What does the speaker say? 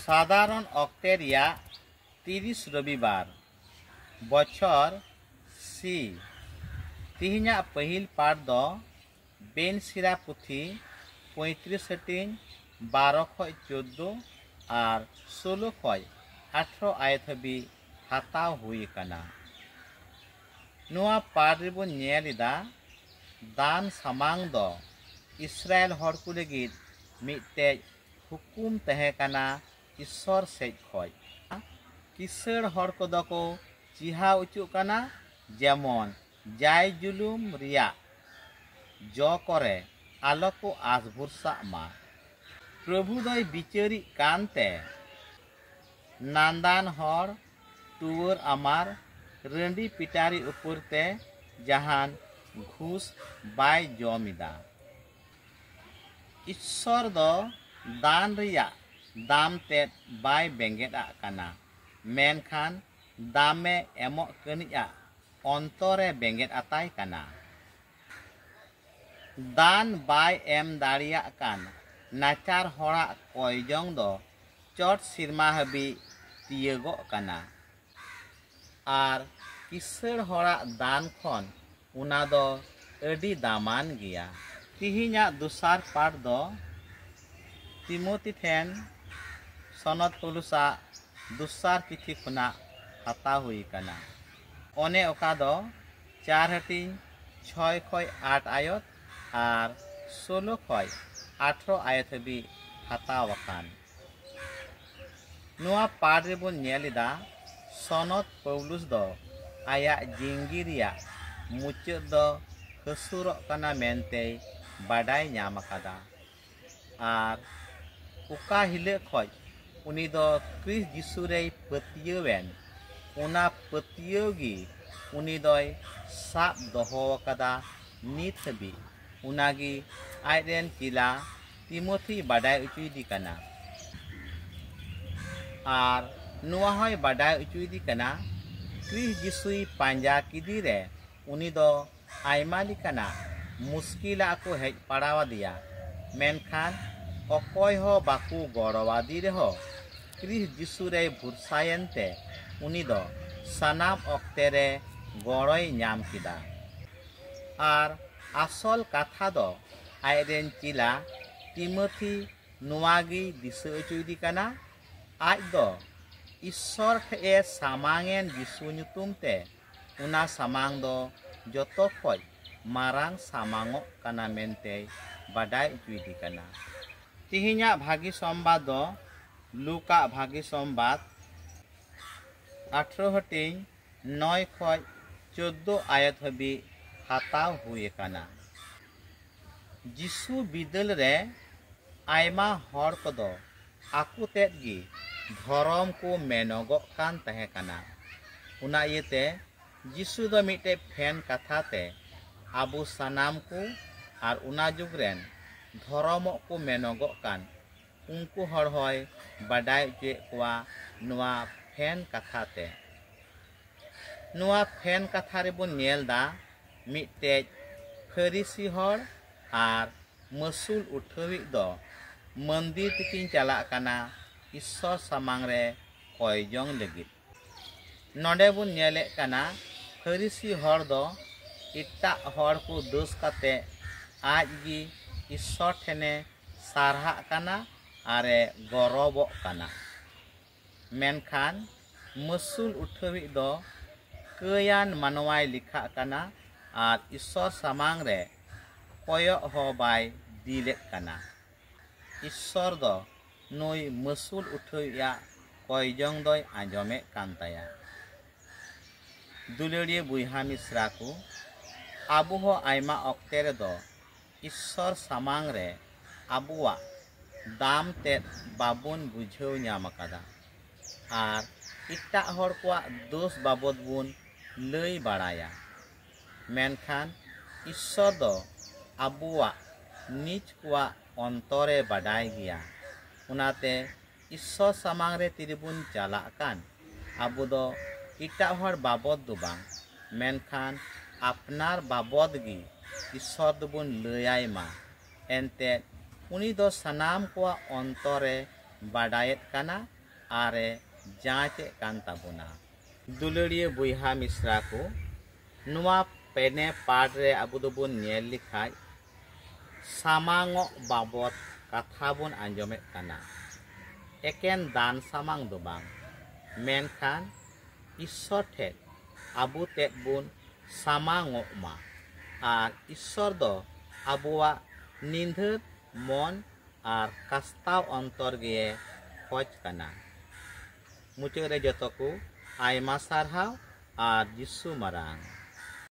साधारण ऑक्टे रिया 30 रविवार बछर सी तिहिना पहिल पाठ दो बेन सिरा पुथी 35 हटिंग 12 खय 14 और 16 खय 18 आयत हबी हाताव हुई कना। नुआ पाठ रिबन नेलिदा दान सामांग दो इस्राएल हर को लगित मिटे हुकुम तहे कना ईश्वर सेज खय किसड़ हर को दको चिहा उचु कना जेमन जाय जुलुम रिया जो करे आलो को आज भरसा मा प्रभु दय बिचारी कानते नांदान हर टुवर आमार रंडी पिटारी उपरते जहान घूस बाय जमिदा ईश्वर दो दान रिया दाम ते बाय बेंगेदा कना मेनखान दामे एमो कनिया अंतरे बेंगेद आताय कना दान बाय एम दाड़िया कान नाचार हरा कयजोंग दो चट सिरमा हबी तियगो कना आर किसड़ हरा दान खन उना दो अडी दामान गिया। तिहिना दुसार पाठ दो तिमोती ठेन सनद पुलुसा दुसार चिठी खुना हाता हुई कना ओने ओका दो 4 हटिंग 6 खय 8 आयत और 16 खय 18 आयत हबी हाता वकान। नुआ पाठ रेबन नेलिदा सनद पौलुस दो आया जिंगी रिया मुचाद दो हसुरो कना मेनते बाडाय ᱧᱟᱢ आकादा और उका हिले खय उनी दो क्रिस जिसु रे पतियवेन उना पतियगी उनी दोय साब दोहो आकादा नित हबी उनागी आयरेन चिला तिमोथी बाडाय उचुइदी कना और नुआ होय बाडाय उचुइदी कना क्रिस जिसुई पांजा किदी रे उनी दो आयमा लिकाना मुस्किला को हेज पड़ावा दिया मेनखान अकय हो बाकू गड़वादी रेहो क्रिस जिसु रे भुरसायनते उनी दो सनाम अक्ते रे गड़य ᱧᱟᱢ किदा और आसल कथा दो आयरेन चिला तिमोथी नुआगी दिसा उचुइदी कना आज दो ईश्वर ठे सामांगेन जिसु ᱧᱩᱛᱩᱢ ते उना सामांग दो जतो खय मारांग सामांगो कना मेनते बाडाय उचुइदी कना। तिहिना भागी संबाद दो लुका भागी संबाद 18 हटिंग 9 खय 14 आयत हबी हाताव हुई कना। जिसु बिदल रे आयमा हर कदो आकु तेद गी धर्म को मेनगो कान तहे कना उना इयते जिसु दो मिटे फेन कथा ते आबू सनाम को और उना जुग रेन धर्म को मेनगो कान उनको हर होय बाडाय उचे कोआ नुआ फेन कथा ते नुआ फेन कथा रे बन नेलदा मिटे फरीसी हर और मसूल उठवी दो मंदिर तिकिन चला कना ईश्वर सामांग रे कयजोंग लगित नोडे बुन नेले कना फरीसी हर दो इट्टा हर को दोष काते आज गी ईश्वर ठेने सारहा कना आरे गौरव कना मेनखान मसूल उठवी दो कयान मानवाय लिखा कना और ईश्वर सामांग रे कयो हो बाय दिले कना ईश्वर दो नुई मसूल उठविया कयजोंग दोय आंजमे कानताया। दुलड़िए बुहा मिश्रा को आबू हो आयमा अक्ते रे दो ईश्वर सामांग रे आबुआ दाम ते बाबुन बुझाव ᱧᱟᱢ आकादा और इट्टा हर को दोष बाबद बुन लई बाड़ाया मेनखान ईश्वर दो आबुआ निज को अंतरे बाडाय गिया उनाते ईश्वर सामांग रे तिरिबुन चला कान आबू दो इट्टा हर बाबद दो बांग मेनखान अपनार बाबद गी ईश्वर दोबुन लयाय मा एनते उनी दो सनाम को अंतरे बाडायत काना आरे जांचे कान ताबोना दुलड़िए बुइहा मिश्रा को नुआ पेने पाठ रे अबु दोबोन नेल लिखाय सामांगो बाबत कथा बोन आंजमेत काना एकेन दान सामांग दो बांग मेनखान ईश्वर ठेक आबु तेत बोन सामांगो मा आर ईश्वर दो आबुआ निंधर मन आर कास्ताव अंतर गे खोज काना मुचाद रे जतो को आयमा सारहाव आर जिसु मारांग।